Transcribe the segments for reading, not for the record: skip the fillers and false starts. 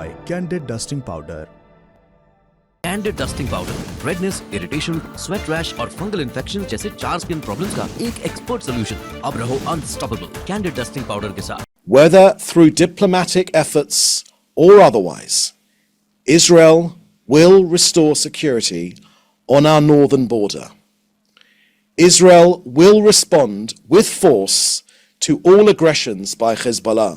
by Candid Dusting Powder. Candid dusting powder redness, irritation, sweat rash और fungal infection जैसे 4 skin problems का एक expert solution. अब रहो अनस्टॉपेबल कैंडिड डस्टिंग पाउडर के साथ। Whether through diplomatic efforts or otherwise, Israel will restore security on our northern border. Israel will respond with force to all aggressions by Hezbollah.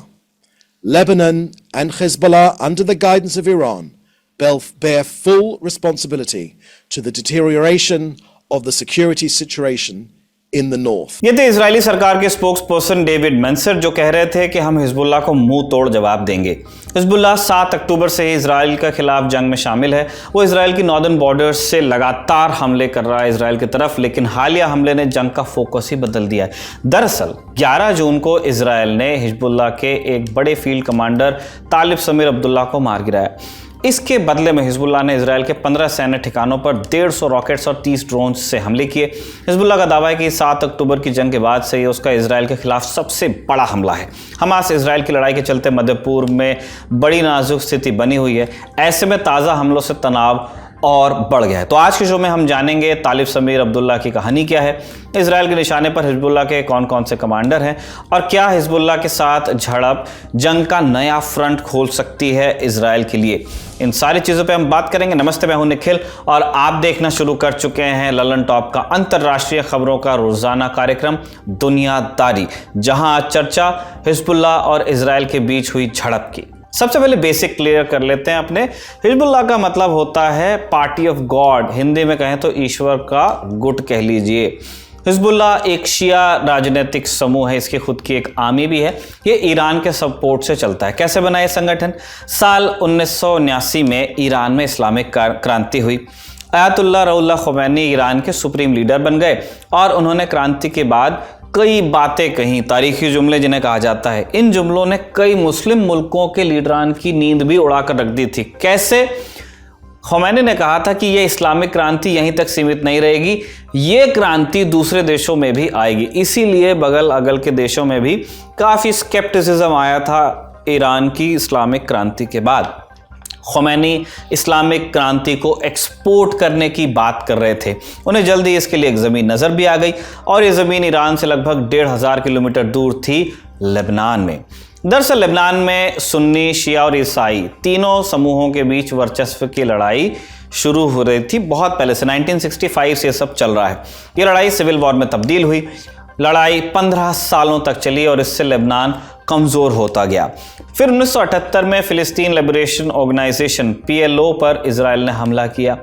Lebanon and Hezbollah, under the guidance of Iran, bear full responsibility to the deterioration of the security situation in the north. ये थे Israeli सरकार के spokes person David मेंसर, जो कह रहे थे कि हम हिजबुल्लाह को मुंह तोड़ जवाब देंगे। हिजबुल्लाह 7 अक्टूबर से ही इजराइल के खिलाफ जंग में शामिल है। वो इजराइल की नॉर्दर्न बॉर्डर्स से लगातार हमले कर रहा है इजराइल की तरफ, लेकिन हालिया हमले ने जंग का फोकस ही बदल दिया है। दरअसल 11 जून को इजराइल ने हिजबुल्लाह के एक बड़े फील्ड कमांडर तालिब समीर अब्दुल्ला को मार गिराया। इसके बदले में हिजबुल्लाह ने इजराइल के 15 सैन्य ठिकानों पर 150 रॉकेट्स और 30 ड्रोन से हमले किए। हिजबुल्लाह का दावा है कि 7 अक्टूबर की जंग के बाद से ये उसका इजराइल के खिलाफ सबसे बड़ा हमला है। हमास इजराइल की लड़ाई के चलते मध्य पूर्व में बड़ी नाजुक स्थिति बनी हुई है। ऐसे में ताज़ा हमलों से तनाव और बढ़ गया है। तो आज के शो में हम जानेंगे तालिब समीर अब्दुल्ला की कहानी क्या है, इजराइल के निशाने पर हिजबुल्लाह के कौन कौन से कमांडर हैं, और क्या हिजबुल्लाह के साथ झड़प जंग का नया फ्रंट खोल सकती है इजराइल के लिए। इन सारी चीज़ों पे हम बात करेंगे। नमस्ते, मैं हूं निखिल और आप देखना शुरू कर चुके हैं ललन टॉप का अंतर्राष्ट्रीय खबरों का रोजाना कार्यक्रम दुनियादारी, जहां आज चर्चा हिजबुल्लाह और इजराइल के बीच हुई झड़प की। सबसे पहले बेसिक क्लियर कर लेते हैं अपने। हिजबुल्लाह का मतलब होता है पार्टी ऑफ गॉड, हिंदी में कहें तो ईश्वर का गुट कह लीजिए। हिजबुल्लाह एक शिया राजनीतिक समूह है, इसकी खुद की एक आर्मी भी है। ये ईरान के सपोर्ट से चलता है। कैसे बना ये संगठन? साल 1979 में ईरान में इस्लामिक क्रांति हुई। आयतुल्लाह रुहुल्लाह ख़ुमैनी ईरान के सुप्रीम लीडर बन गए और उन्होंने क्रांति के बाद कई बातें कहीं, तारीखी जुमले जिन्हें कहा जाता है। इन जुमलों ने कई मुस्लिम मुल्कों के लीडरान की नींद भी उड़ाकर रख दी थी। कैसे? ख़ुमैनी ने कहा था कि यह इस्लामिक क्रांति यहीं तक सीमित नहीं रहेगी, ये क्रांति दूसरे देशों में भी आएगी। इसीलिए बगल अगल के देशों में भी काफ़ी स्केप्टिसिज्म आया था ईरान की इस्लामिक क्रांति के बाद। ख़ुमैनी इस्लामिक क्रांति को एक्सपोर्ट करने की बात कर रहे थे। उन्हें जल्दी इसके लिए एक ज़मीन नज़र भी आ गई और ये ज़मीन ईरान से लगभग 1500 किलोमीटर दूर थी, लेबनान में। दरअसल लेबनान में सुन्नी, शिया और ईसाई तीनों समूहों के बीच वर्चस्व की लड़ाई शुरू हो रही थी बहुत पहले से। 1965 से सब चल रहा है। ये लड़ाई सिविल वॉर में तब्दील हुई। लड़ाई 15 सालों तक चली और इससे लेबनान कमज़ोर होता गया। फिर 1978 में फ़िलिस्तीन लिबरेशन ऑर्गेनाइजेशन PLO पर इजराइल ने हमला किया।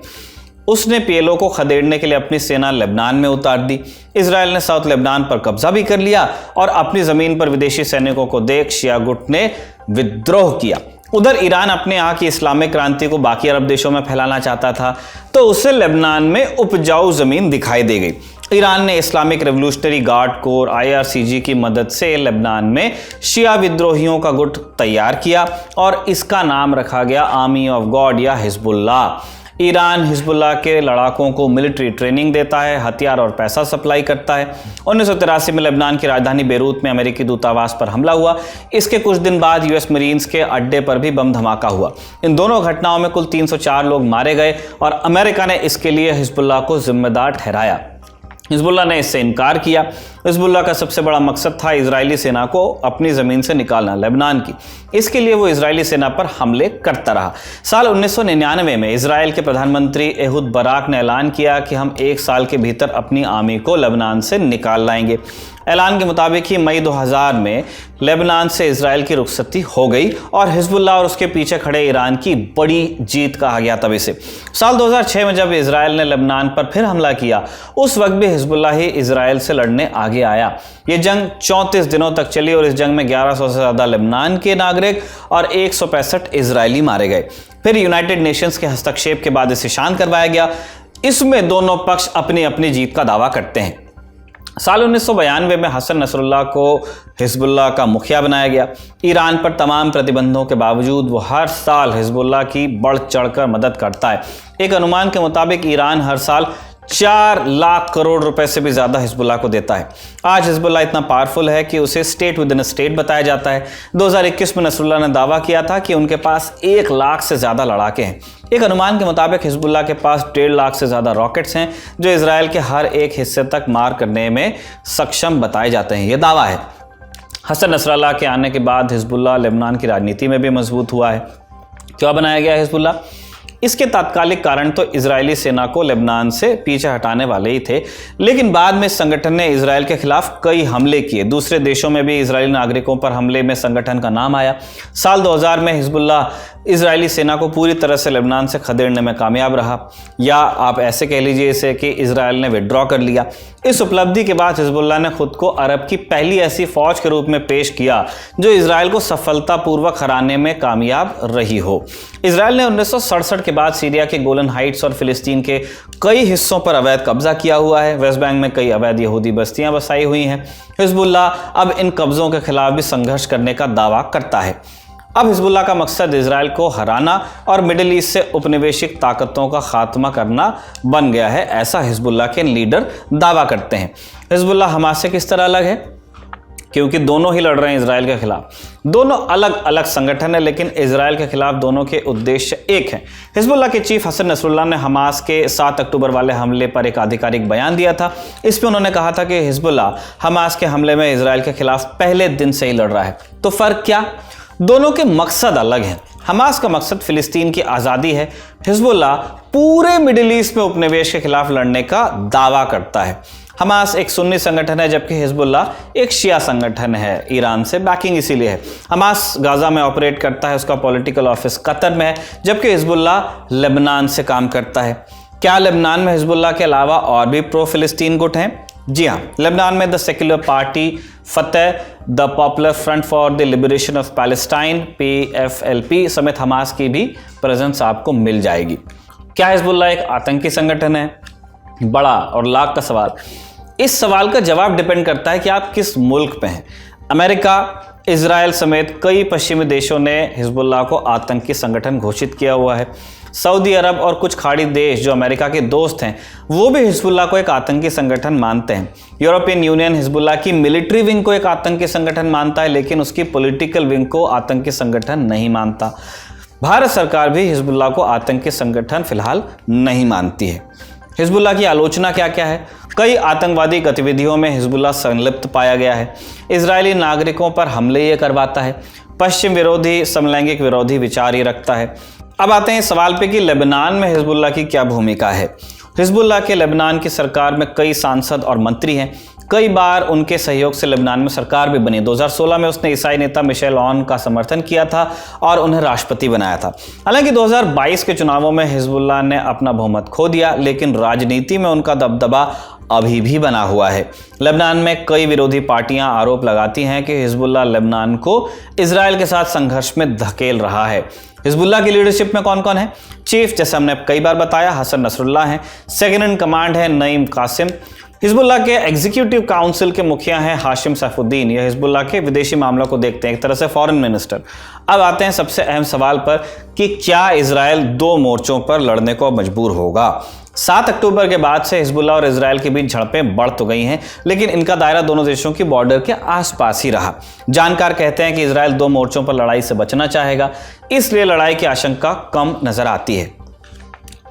उसने PLO को खदेड़ने के लिए अपनी सेना लेबनान में उतार दी। इजराइल ने साउथ लेबनान पर कब्जा भी कर लिया और अपनी ज़मीन पर विदेशी सैनिकों को देख शिया गुट ने विद्रोह किया। उधर ईरान अपने यहाँ की इस्लामिक क्रांति को बाकी अरब देशों में फैलाना चाहता था, तो उसे लेबनान में उपजाऊ ज़मीन दिखाई दे गई। ईरान ने Islamic revolutionary guard core IRCG की मदद से लेबनान में शिया विद्रोहियों का गुट तैयार किया और इसका नाम रखा गया आर्मी ऑफ गॉड या हिजबुल्लाह। ईरान हिजबुल्लाह के लड़ाकों को मिलिट्री ट्रेनिंग देता है, हथियार और पैसा सप्लाई करता है। 1983 में लेबनान की राजधानी बेरूत में अमेरिकी दूतावास पर हमला हुआ। इसके कुछ दिन बाद US मरीन्स के अड्डे पर भी बम धमाका हुआ। इन दोनों घटनाओं में कुल 304 लोग मारे गए और अमेरिका ने इसके लिए हिजबुल्लाह को जिम्मेदार ठहराया। हिजबुल्लाह ने इससे इनकार किया। हिजबुल्लाह का सबसे बड़ा मकसद था इजरायली सेना को अपनी ज़मीन से निकालना, लेबनान की। इसके लिए वो इजरायली सेना पर हमले करता रहा। साल 1999 में इजराइल के प्रधानमंत्री एहुद बराक ने ऐलान किया कि हम 1 साल के भीतर अपनी आर्मी को लेबनान से निकाल लाएंगे। ऐलान के मुताबिक ही मई 2000 में लेबनान से इजराइल की रुखसती हो गई और हिजबुल्लाह और उसके पीछे खड़े ईरान की बड़ी जीत कहा गया तब इसे। साल 2006 में जब इजराइल ने लेबनान पर फिर हमला किया, उस वक्त भी हिजबुल्लाह ही इजराइल से लड़ने आगे आया। ये जंग 34 दिनों तक चली और इस जंग में 1100 से ज़्यादा लेबनान के नागरिक और 165 इजरायली मारे गए। फिर यूनाइटेड नेशंस के हस्तक्षेप के बाद इसे शांत करवाया गया। इसमें दोनों पक्ष अपनी अपनी जीत का दावा करते हैं। साल 1992 में हसन नसरुल्लाह को हिजबुल्लाह का मुखिया बनाया गया। ईरान पर तमाम प्रतिबंधों के बावजूद वो हर साल हिजबुल्लाह की बढ़ चढ़कर मदद करता है। एक अनुमान के मुताबिक ईरान हर साल 4 लाख करोड़ रुपए से भी ज्यादा हिजबुल्लाह को देता है। आज हिजबुल्लाह इतना पावरफुल है कि उसे स्टेट विद इन स्टेट बताया जाता है। 2021 में नसरुल्लाह ने दावा किया था कि उनके पास 1 लाख से ज्यादा लड़ाके हैं। एक अनुमान के मुताबिक हिजबुल्लाह के पास 1.5 लाख से ज्यादा रॉकेट्स हैं जो इजराइल के हर एक हिस्से तक मार करने में सक्षम बताए जाते हैं। यह दावा है। हसन नसरल्लाह के आने के बाद हिजबुल्लाह लेबनान की राजनीति में भी मजबूत हुआ है। क्यों बनाया गया हिजबुल्लाह? इसके तात्कालिक कारण तो इजरायली सेना को लेबनान से पीछे हटाने वाले ही थे, लेकिन बाद में संगठन ने इजराइल के खिलाफ कई हमले किए। दूसरे देशों में भी इजरायली नागरिकों पर हमले में संगठन का नाम आया। साल 2000 में हिजबुल्लाह इजरायली सेना को पूरी तरह से लेबनान से खदेड़ने में कामयाब रहा, या आप ऐसे कह लीजिए इसे कि इजराइल ने विड्रॉ कर लिया। इस उपलब्धि के बाद हिजबुल्लाह ने खुद को अरब की पहली ऐसी फौज के रूप में पेश किया जो इजराइल को सफलतापूर्वक हराने में कामयाब रही हो। इजराइल ने 1967 के बाद सीरिया के गोलन हाइट्स और फिलिस्तीन के कई हिस्सों पर अवैध कब्जा किया हुआ है। वेस्ट बैंक में कई अवैध यहूदी बस्तियां बसाई हुई हैं। हिजबुल्लाह अब इन कब्जों के खिलाफ भी संघर्ष करने का दावा करता है। अब हिजबुल्लाह का मकसद इजराइल को हराना और मिडिल ईस्ट से उपनिवेशिक ताकतों का खात्मा करना बन गया है, ऐसा हिजबुल्लाह के लीडर दावा करते हैं। हिजबुल्लाह हमास से किस तरह अलग है? क्योंकि दोनों ही लड़ रहे हैं इजराइल के खिलाफ। दोनों अलग अलग संगठन है, लेकिन इजराइल के खिलाफ दोनों के उद्देश्य एक हैं। हिजबुल्लाह के चीफ हसन नसरुल्लाह ने हमास के 7 अक्टूबर वाले हमले पर एक आधिकारिक बयान दिया था। इसमें उन्होंने कहा था कि हिजबुल्लाह हमास के हमले में इजराइल के खिलाफ पहले दिन से ही लड़ रहा है। तो फर्क क्या? दोनों के मकसद अलग हैं। हमास का मकसद फिलिस्तीन की आज़ादी है। हिजबुल्लाह पूरे मिडिल ईस्ट में उपनिवेश के खिलाफ लड़ने का दावा करता है। हमास एक सुन्नी संगठन है, जबकि हिजबुल्लाह एक शिया संगठन है। ईरान से बैकिंग इसीलिए है। हमास गाजा में ऑपरेट करता है, उसका पॉलिटिकल ऑफिस कतर में है, जबकि हिजबुल्लाह लेबनान से काम करता है। क्या लेबनान में हिजबुल्लाह के अलावा और भी प्रो फिलिस्तीन गुट हैं? जी हाँ, लेबनान में the secular party Fateh, the popular front for the liberation of Palestine PFLP समेत हमास की भी प्रेजेंस आपको मिल जाएगी। क्या हिजबुल्लाह एक आतंकी संगठन है? बड़ा और लाख का सवाल। इस सवाल का जवाब डिपेंड करता है कि आप किस मुल्क पे हैं। अमेरिका, इजराइल समेत कई पश्चिमी देशों ने हिजबुल्लाह को आतंकी संगठन घोषित किया हुआ है। सऊदी अरब और कुछ खाड़ी देश जो अमेरिका के दोस्त हैं, वो भी हिजबुल्लाह को एक आतंकी संगठन मानते हैं। यूरोपियन यूनियन हिजबुल्लाह की मिलिट्री विंग को एक आतंकी संगठन मानता है, लेकिन उसकी पॉलिटिकल विंग को आतंकी संगठन नहीं मानता। भारत सरकार भी हिजबुल्लाह को आतंकी संगठन फिलहाल नहीं मानती है। हिजबुल्लाह की आलोचना क्या क्या है? कई आतंकवादी गतिविधियों में हिजबुल्लाह संलिप्त पाया गया है। इजरायली नागरिकों पर हमले ये करवाता है। पश्चिम विरोधी, समलैंगिक विरोधी विचार ये रखता है। अब आते हैं सवाल पे कि लेबनान में हिजबुल्लाह की क्या भूमिका है। हिजबुल्लाह के लेबनान की सरकार में कई सांसद और मंत्री हैं। कई बार उनके सहयोग से लेबनान में सरकार भी बनी। 2016 में उसने ईसाई नेता मिशेल ऑन का समर्थन किया था और उन्हें राष्ट्रपति बनाया था। हालांकि 2022 के चुनावों में हिजबुल्लाह ने अपना बहुमत खो दिया, लेकिन राजनीति में उनका दबदबा अभी भी बना हुआ है। लेबनान में कई विरोधी पार्टियां आरोप लगाती हैं कि हिजबुल्लाह लेबनान को इजराइल के साथ संघर्ष में धकेल रहा है। हिजबुल्लाह की लीडरशिप में कौन कौन है? चीफ, जैसे हमने कई बार बताया, हसन नसरुल्लाह हैं। सेकंड इन कमांड है नईम कासिम। हिजबुल्लाह के एग्जीक्यूटिव काउंसिल के मुखिया हैं हाशिम सैफुद्दीन। यह हिजबुल्लाह के विदेशी मामलों को देखते हैं, एक तरह से फॉरेन मिनिस्टर। अब आते हैं सबसे अहम सवाल पर कि क्या इजराइल 2 मोर्चों पर लड़ने को मजबूर होगा। 7 अक्टूबर के बाद से हिजबुल्लाह और इजराइल के बीच झड़पें बढ़ तो गई हैं, लेकिन इनका दायरा दोनों देशों की बॉर्डर के आसपास ही रहा। जानकार कहते हैं कि इजराइल 2 मोर्चों पर लड़ाई से बचना चाहेगा, इसलिए लड़ाई की आशंका कम नजर आती है।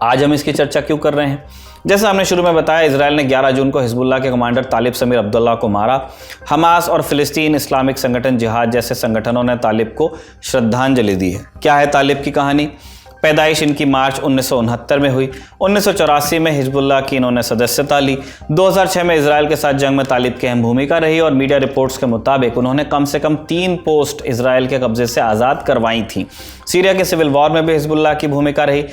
आज हम इसकी चर्चा क्यों कर रहे हैं? जैसा हमने शुरू में बताया, इजराइल ने 11 जून को हिजबुल्लाह के कमांडर तालिब समीर अब्दुल्ला को मारा। हमास और फिलिस्तीन इस्लामिक संगठन जिहाद जैसे संगठनों ने तालिब को श्रद्धांजलि दी है। क्या है तालिब की कहानी? पैदाइश इनकी मार्च 1969 में हुई। 1984 में हिजबुल्लाह की इन्होंने सदस्यता ली। 2006 में इजराइल के साथ जंग में तालिब की अहम भूमिका रही और मीडिया रिपोर्ट्स के मुताबिक उन्होंने कम से कम 3 पोस्ट इजराइल के कब्जे से आज़ाद करवाई थी। सीरिया के सिविल वॉर में भी हिजबुल्लाह की भूमिका रही।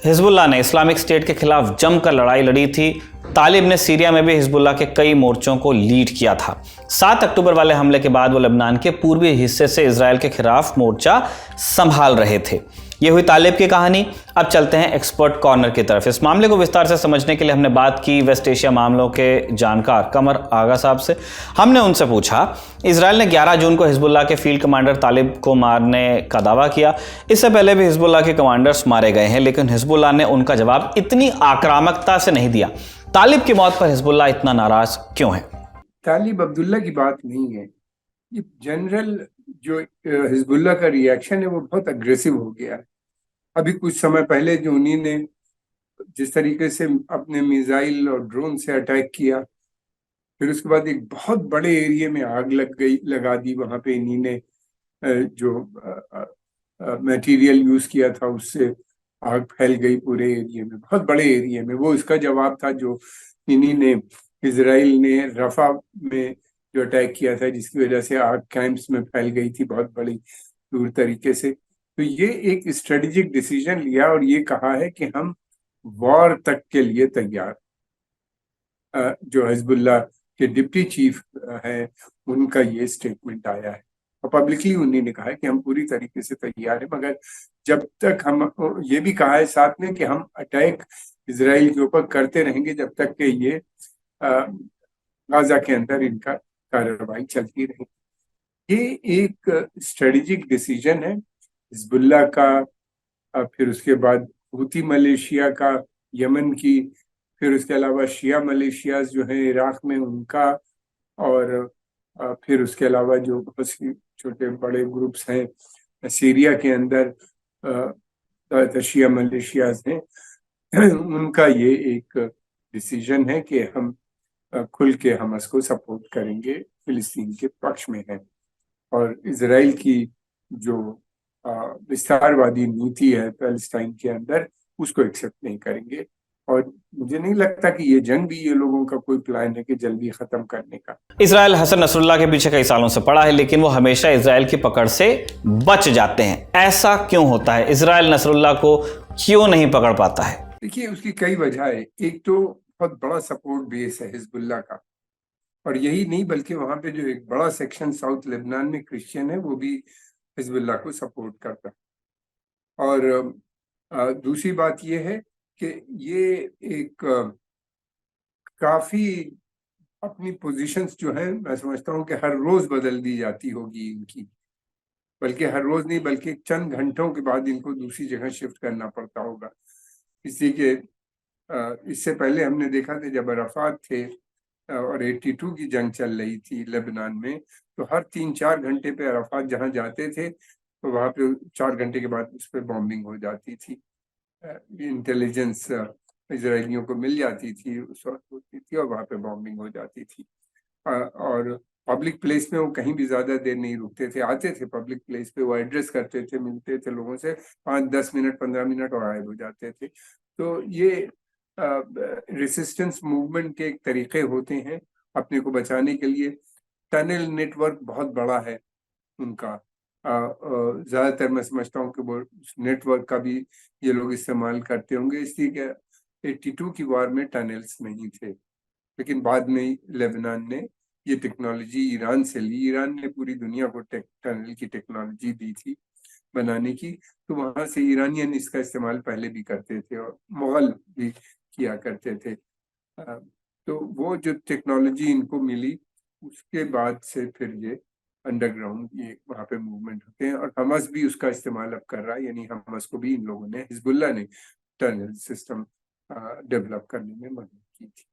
हिजबुल्लाह ने इस्लामिक स्टेट के खिलाफ जमकर लड़ाई लड़ी थी। तालिब ने सीरिया में भी हिजबुल्लाह के कई मोर्चों को लीड किया था। 7 अक्टूबर वाले हमले के बाद वो लेबनान के पूर्वी हिस्से से इजराइल के खिलाफ मोर्चा संभाल रहे थे। ये हुई तालिब की कहानी। अब चलते हैं एक्सपर्ट कॉर्नर की तरफ। इस मामले को विस्तार से समझने के लिए हमने बात की वेस्ट एशिया मामलों के जानकार कमर आगा साहब से। हमने उनसे पूछा, इजराइल ने 11 जून को हिजबुल्लाह के फील्ड कमांडर तालिब को मारने का दावा किया। इससे पहले भी हिजबुल्लाह के कमांडर्स मारे गए हैं, लेकिन हिजबुल्लाह ने उनका जवाब इतनी आक्रामकता से नहीं दिया। तालिब की मौत पर हिजबुल्लाह इतना नाराज क्यों है? तालिब अब्दुल्ला की बात नहीं है, ये जनरल जो हिजबुल्लाह का रिएक्शन है वो बहुत अग्रेसिव हो गया है। अभी कुछ समय पहले जो उन्हीं ने जिस तरीके से अपने मिसाइल और ड्रोन से अटैक किया, फिर उसके बाद एक बहुत बड़े एरिया में आग लगा दी। वहां पे इन्हीं ने जो मटेरियल यूज किया था उससे आग फैल गई पूरे एरिया में, बहुत बड़े एरिया में। वो इसका जवाब था जो इन्हीं ने इजराइल ने रफा में जो अटैक किया था, जिसकी वजह से आग कैंप्स में फैल गई थी बहुत बड़ी दूर तरीके से। तो ये एक स्ट्रेटेजिक डिसीजन लिया और ये कहा है कि हम वॉर तक के लिए तैयार। जो हिजबुल्लाह के डिप्टी चीफ है उनका ये स्टेटमेंट आया है और पब्लिकली उन्होंने कहा है कि हम पूरी तरीके से तैयार हैं, मगर जब तक हम, ये भी कहा है साथ में कि हम अटैक इजराइल के ऊपर करते रहेंगे जब तक कि ये गाजा के अंदर इनका कार्रवाई चलती रहे। ये एक स्ट्रेटेजिक डिसीजन है हिजबुल्लाह का, फिर उसके बाद हूती मलेशिया का, यमन की, फिर उसके अलावा शिया मलेशियाज जो है इराक में उनका, और फिर उसके अलावा जो बहुत सी छोटे बड़े ग्रुप्स हैं सीरिया के अंदर शिया मलेशियाज हैं, उनका ये एक डिसीजन है कि हम खुल के हमास को सपोर्ट करेंगे, फिलिस्तीन के पक्ष में है। और इजराइल की जो विस्तारवादी नीति है पैलेस्टाइन के अंदर उसको एक्सेप्ट नहीं करेंगे। और मुझे नहीं लगता कि ये जंग भी ये लोगों का कोई प्लान है कि जल्दी खत्म करने का। इजराइल हसन नसरुल्लाह के पीछे कई सालों से पड़ा है, लेकिन वो हमेशा इजराइल की पकड़ से बच जाते हैं। ऐसा क्यों होता है? इजराइल नसरुल्लाह को क्यों नहीं पकड़ पाता है? देखिए, उसकी कई वजह है। एक तो बहुत बड़ा सपोर्ट बेस है हिजबुल्लाह का, और यही नहीं बल्कि वहां पे जो एक बड़ा सेक्शन साउथ लेबनान में क्रिश्चियन है वो भी हिजबुल्लाह को सपोर्ट करता है। और दूसरी बात ये है कि ये एक काफी अपनी पोजीशंस जो है, मैं समझता हूँ कि हर रोज बदल दी जाती होगी इनकी, बल्कि हर रोज नहीं बल्कि चंद घंटों के बाद इनको दूसरी जगह शिफ्ट करना पड़ता होगा। इसी के इससे पहले हमने देखा था जब अराफात थे और 82 की जंग चल रही थी लेबनान में, तो हर 3-4 घंटे पे अराफात जहाँ जाते थे तो वहाँ पे 4 घंटे के बाद उस पर बॉम्बिंग हो जाती थी। इंटेलिजेंस इजरायलियों को मिल जाती थी, उस वक्त होती थी और वहाँ पे बॉम्बिंग हो जाती थी। और पब्लिक प्लेस में वो कहीं भी ज्यादा देर नहीं रुकते थे, आते थे पब्लिक प्लेस पे, वो एड्रेस करते थे, मिलते थे लोगों से, 5-10 मिनट 15 मिनट और गायब हो जाते थे। तो ये रेसिस्टेंस मूवमेंट के एक तरीके होते हैं अपने को बचाने के लिए। टनल नेटवर्क बहुत बड़ा है उनका, ज्यादातर मैं समझता हूँ कि वो नेटवर्क का भी ये लोग इस्तेमाल करते होंगे, इसलिए कि 82 की वार में टनल्स नहीं थे, लेकिन बाद में लेबनान ने ये टेक्नोलॉजी ईरान से ली। ईरान ने पूरी दुनिया को टनल की टेक्नोलॉजी दी थी बनाने की, तो वहां से ईरानियन इसका इस्तेमाल पहले भी करते थे और मुगल भी किया करते थे। तो वो जो टेक्नोलॉजी इनको मिली उसके बाद से फिर ये अंडरग्राउंड ये वहाँ पे मूवमेंट होते हैं, और हमास भी उसका इस्तेमाल अब कर रहा है। यानी हमास को भी इन लोगों ने, हिजबुल्लाह ने टनल सिस्टम डेवलप करने में मदद की थी।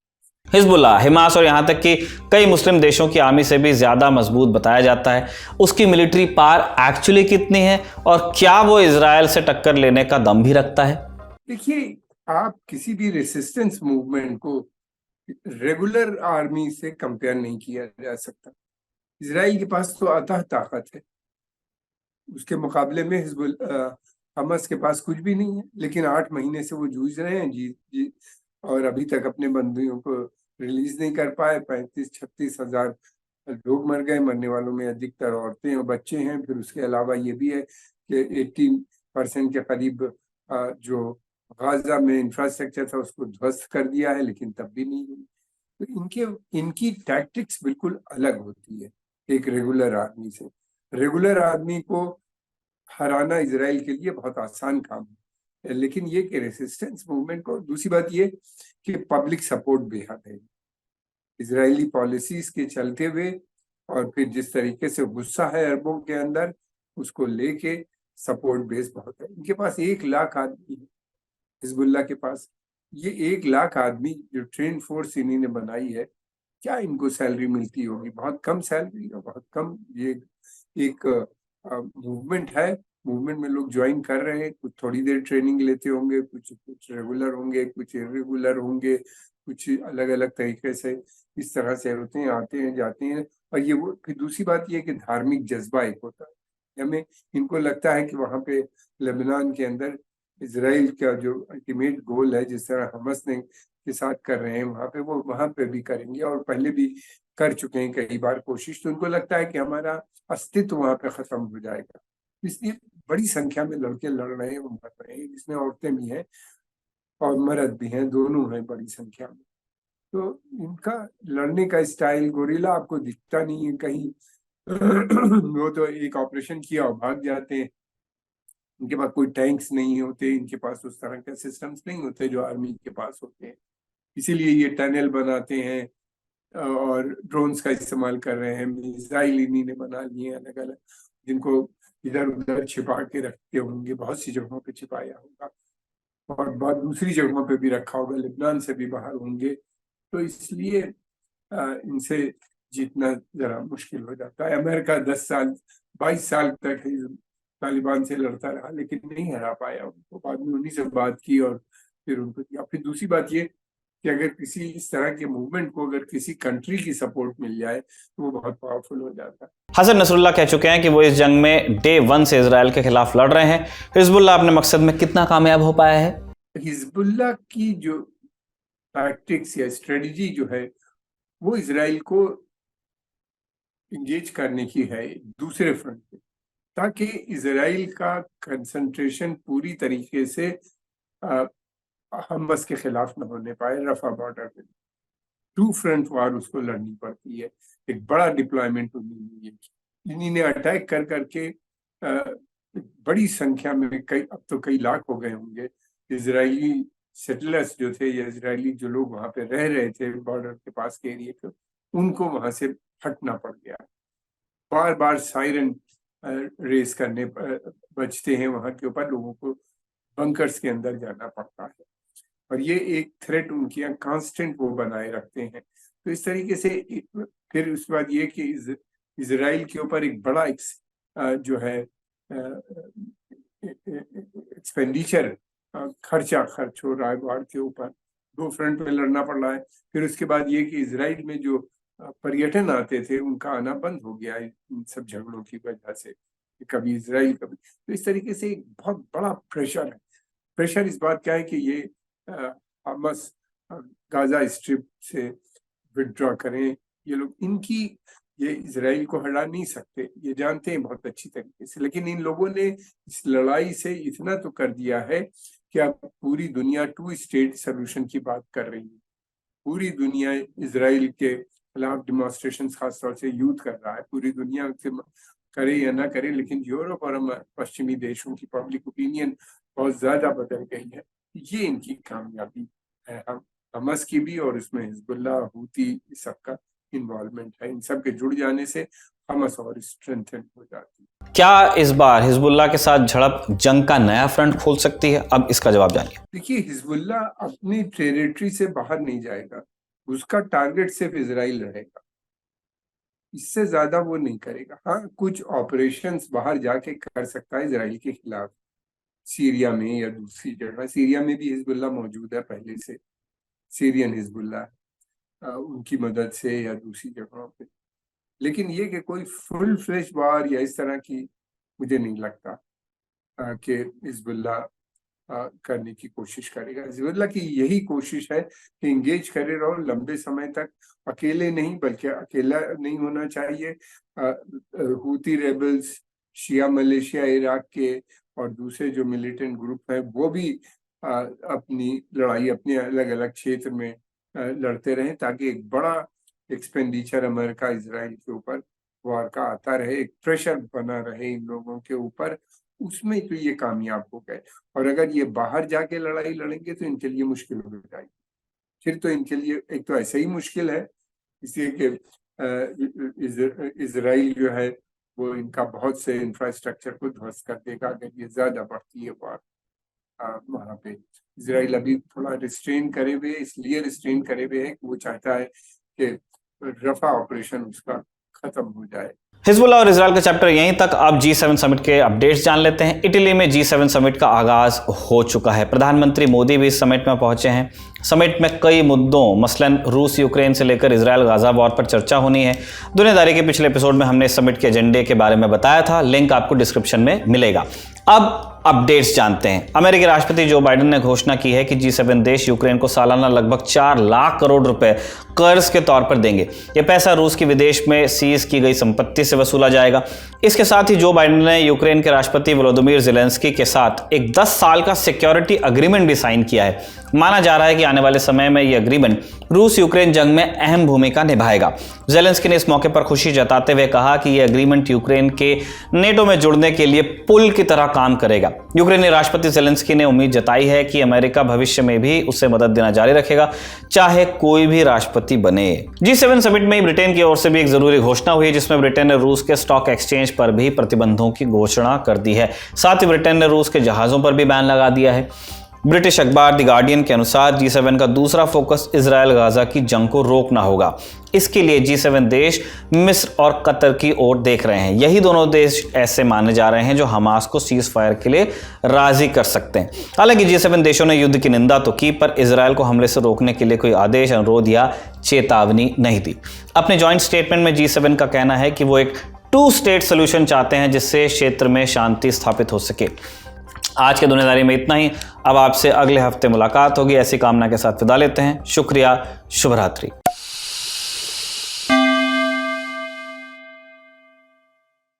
हिजबुल्लाह, हमास और यहाँ तक कि कई मुस्लिम देशों की आर्मी से भी ज्यादा मजबूत बताया जाता है। उसकी मिलिट्री पावर एक्चुअली कितनी है और क्या वो इजराइल से टक्कर लेने का दम भी रखता है? देखिए, आप किसी भी रेसिस्टेंस मूवमेंट को रेगुलर आर्मी से कंपेयर नहीं किया जा सकता। इजराइल के पास तो अथाह ताकत है, उसके मुकाबले में हमास के पास कुछ भी नहीं है, लेकिन 8 महीने से वो जूझ रहे हैं जी, और अभी तक अपने बंदियों को रिलीज नहीं कर पाए। 35-36 हजार लोग मर गए, मरने वालों में अधिकतर औरतें और बच्चे हैं। फिर उसके अलावा ये भी है कि 18% के करीब जो गाजा में इंफ्रास्ट्रक्चर था उसको ध्वस्त कर दिया है, लेकिन तब भी नहीं हुई। तो इनकी टैक्टिक्स बिल्कुल अलग होती है एक रेगुलर आदमी से। रेगुलर आदमी को हराना इसराइल के लिए बहुत आसान काम है, लेकिन ये कि रेसिस्टेंस मूवमेंट को, दूसरी बात ये कि पब्लिक सपोर्ट बेहद है इजरायली पॉलिसीज के चलते हुए, और फिर जिस तरीके से गुस्सा है अरबों के अंदर, उसको लेके सपोर्ट बेस बहुत है। इनके पास 1 लाख आदमी है हिजबुल्लाह के पास। ये 1 लाख आदमी जो ट्रेन फोर्स इन्हीं ने बनाई है, क्या इनको सैलरी मिलती होगी? बहुत कम सैलरी और बहुत कम। ये एक मूवमेंट है, मूवमेंट में लोग ज्वाइन कर रहे हैं, कुछ थोड़ी देर ट्रेनिंग लेते होंगे, कुछ रेगुलर होंगे, कुछ इरेगुलर होंगे, कुछ अलग अलग तरीके से इस तरह से होते हैं, आते हैं जाते हैं। और ये वो, फिर दूसरी बात ये कि धार्मिक जज्बा एक होता है हमें। इनको लगता है कि वहां पे लेबनान के अंदर इसराइल का जो अल्टीमेट गोल है, जिस तरह हमास ने के साथ कर रहे हैं वहां पे, वो वहां पे भी करेंगे और पहले भी कर चुके हैं कई बार कोशिश। तो उनको लगता है कि हमारा अस्तित्व वहां पे खत्म हो जाएगा, इसलिए बड़ी संख्या में लड़के लड़ रहे हैं और मर रहे हैं, जिसमें औरतें भी हैं और मर्द भी हैं, दोनों हैं बड़ी संख्या में। तो इनका लड़ने का स्टाइल, गोरिल्ला आपको दिखता नहीं है कहीं। वो तो एक ऑपरेशन किया और भाग जाते हैं। इनके पास कोई टैंक्स नहीं होते, इनके पास उस तरह के सिस्टम्स नहीं होते जो आर्मी के पास होते हैं, इसीलिए ये टनल बनाते हैं और ड्रोन्स का इस्तेमाल कर रहे हैं। मिसाइल इन्हीं ने बना लिए अलग अलग, जिनको इधर उधर छिपा के रखते होंगे, बहुत सी जगहों पे छिपाया होगा और बहुत दूसरी जगहों पे भी रखा होगा, लेबनान से भी बाहर होंगे। तो इसलिए इनसे जीतना जरा मुश्किल हो जाता है। अमेरिका 10 साल 22 साल तक तालिबान से लड़ता रहा, लेकिन नहीं हरा पाया उनको। बाद में उन्हीं से बात की और फिर उनको दिया। फिर दूसरी बात ये कि अगर किसी इस तरह के मूवमेंट को अगर किसी कंट्री की सपोर्ट मिल जाए तो वो बहुत पावरफुल हो जाता है। हसन नसरुल्लाह कह चुके हैं कि वो इस जंग में डे 1 से इजराइल के खिलाफ लड़ रहे हैं। हिजबुल्लाह अपने मकसद में कितना कामयाब हो पाया है? हिजबुल्लाह की जो टैक्टिक्स या स्ट्रेटजी जो है, वो इसराइल को इंगेज करने की है दूसरे फ्रंट पे, ताकि इसराइल का कंसंट्रेशन पूरी तरीके से हमास के खिलाफ न होने पाए। रफा बॉर्डर पे 2 फ्रंट वार उसको लड़नी पड़ती है। एक बड़ा डिप्लॉयमेंट इन्हीं ने अटैक कर करके बड़ी संख्या में, अब तो कई लाख हो गए होंगे इजरायली सेटलर्स जो थे, या इजरायली जो लोग वहां पे रह रहे थे बॉर्डर के पास के एरिया के, उनको वहां से हटना पड़ गया। बार बार सायरन रेस करने बजते हैं वहां के ऊपर, लोगों को बंकर्स के अंदर जाना पड़ता है और ये एक थ्रेट उनकी कांस्टेंट वो बनाए रखते हैं। तो इस तरीके से फिर उसके बाद ये कि इजराइल के ऊपर एक बड़ा जो है एक्सपेंडिचर, खर्च हो रहा है बाढ़ के ऊपर। 2 फ्रंट में लड़ना पड़ रहा है। फिर उसके बाद ये कि इजराइल में जो पर्यटन आते थे उनका आना बंद हो गया है इन सब झगड़ों की वजह से, कभी इजराइल कभी। तो इस तरीके से एक बहुत बड़ा प्रेशर है। प्रेशर इस बात का है कि ये हमास गाजा स्ट्रिप से विड्रॉ करें। ये लोग ये इजराइल को हरा नहीं सकते, ये जानते हैं बहुत अच्छी तरीके से, लेकिन इन लोगों ने इस लड़ाई से इतना तो कर दिया है कि अब पूरी दुनिया 2 स्टेट सोल्यूशन की बात कर रही है। पूरी दुनिया इजराइल के खिलाफ डिमॉन्स्ट्रेशन खासतौर से यूथ कर रहा है। पूरी दुनिया से करे या ना करे, लेकिन यूरोप और पश्चिमी देशों की पब्लिक ओपिनियन बहुत ज्यादा बदल गई है। ये इनकी कामयाबी है, हमास की भी, और इसमें हिजबुल्लाह, हूती, सबका इन्वॉल्वमेंट है। इन सब के जुड़ जाने से हमास और स्ट्रेंथन हो जाती है। क्या इस बार हिजबुल्लाह के साथ झड़प जंग का नया फ्रंट खोल सकती है? अब इसका जवाब जानिए। देखिए, हिजबुल्लाह अपनी टेरिटरी से बाहर नहीं जाएगा, उसका टारगेट सिर्फ इजराइल रहेगा, इससे ज्यादा वो नहीं करेगा। हाँ, कुछ ऑपरेशंस बाहर जाके कर सकता है इजराइल के खिलाफ, सीरिया में या दूसरी जगह। सीरिया में भी हिजबुल्लाह मौजूद है पहले से, सीरियन हिजबुल्लाह, उनकी मदद से या दूसरी जगहों पे। लेकिन ये कि कोई फुल फ्लेश वार या इस तरह की मुझे नहीं लगता कि हिजबुल्लाह करने की कोशिश करेगा। हिजबुल्लाह की यही कोशिश है कि इंगेज करे रहो लंबे समय तक, अकेले नहीं, बल्कि अकेला नहीं होना चाहिए। हूती रेबल्स, शिया मलेशिया इराक के और दूसरे जो मिलिटेंट ग्रुप हैं, वो भी अपनी लड़ाई अपने अलग अलग क्षेत्र में लड़ते रहें, ताकि एक बड़ा एक्सपेंडिचर अमेरिका इजराइल के ऊपर वॉर का आता रहे, एक प्रेशर बना रहे इन लोगों के ऊपर, उसमें तो ये कामयाब हो गए। और अगर ये बाहर जाके लड़ाई लड़ेंगे तो इनके लिए मुश्किल हो जाएगी। फिर तो इनके लिए एक तो ऐसे ही मुश्किल है, इसलिए कि इजराइल जो है वो इनका बहुत से इंफ्रास्ट्रक्चर को ध्वस्त कर देगा अगर ये ज्यादा बढ़ती है वॉर वहां पे। इजराइल अभी थोड़ा रिस्ट्रेन करे हुए, इसलिए रिस्ट्रेन करे हुए है कि वो चाहता है कि रफा ऑपरेशन उसका खत्म हो जाए। हिजबुल्लाह और इजराइल का चैप्टर यहीं तक। अब G7 समिट के अपडेट्स जान लेते हैं। इटली में G7 समिट का आगाज हो चुका है। प्रधानमंत्री मोदी भी इस समिट में पहुंचे हैं। समिट में कई मुद्दों मसलन रूस यूक्रेन से लेकर इजराइल गाजा वॉर पर चर्चा होनी है। दुनियादारी के पिछले एपिसोड में हमने इस समिट के एजेंडे के बारे में बताया था, लिंक आपको डिस्क्रिप्शन में मिलेगा। अब अपडेट्स जानते हैं। अमेरिकी राष्ट्रपति जो बाइडेन ने घोषणा की है कि G7 देश यूक्रेन को सालाना लगभग 4 लाख करोड़ रुपए कर्ज के तौर पर देंगे। यह पैसा रूस की विदेश में सीज की गई संपत्ति से वसूला जाएगा। इसके साथ ही जो बाइडेन ने यूक्रेन के राष्ट्रपति वोलोदिमीर ज़ेलेंस्की के साथ एक 10 साल का सिक्योरिटी एग्रीमेंट भी साइन किया है। माना जा रहा है कि आने वाले समय में यह एग्रीमेंट रूस यूक्रेन जंग में अहम भूमिका निभाएगा। ज़ेलेंस्की ने इस मौके पर खुशी जताते हुए कहा कि यह एग्रीमेंट यूक्रेन के नेटो में जुड़ने के लिए पुल की तरह काम करेगा। यूक्रेनी राष्ट्रपति ज़ेलेंस्की ने उम्मीद जताई है कि अमेरिका भविष्य में भी उसे मदद देना जारी रखेगा, चाहे कोई भी राष्ट्रपति बने। G7 समिट में ब्रिटेन की ओर से भी एक जरूरी घोषणा हुई, जिसमें ब्रिटेन ने रूस के स्टॉक एक्सचेंज पर भी प्रतिबंधों की घोषणा कर दी है। साथ ही ब्रिटेन ने रूस के जहाजों पर भी बैन लगा दिया है। ब्रिटिश अखबार द गार्डियन के अनुसार G7 का दूसरा फोकस इजराइल गाजा की जंग को रोकना होगा। इसके लिए G7 देश मिस्र और कतर की ओर देख रहे हैं। यही दोनों देश ऐसे माने जा रहे हैं जो हमास को सीज फायर के लिए राजी कर सकते हैं। हालांकि G7 देशों ने युद्ध की निंदा तो की, पर इजराइल को हमले से रोकने के लिए कोई आदेश, अनुरोध या चेतावनी नहीं दी। अपने जॉइंट स्टेटमेंट में G7 का कहना है कि वो एक 2 स्टेट सोल्यूशन चाहते हैं, जिससे क्षेत्र में शांति स्थापित हो सके। आज के दुनियादारी में इतना ही। अब आपसे अगले हफ्ते मुलाकात होगी। ऐसी कामना के साथ विदा लेते हैं। शुक्रिया। शुभ रात्रि।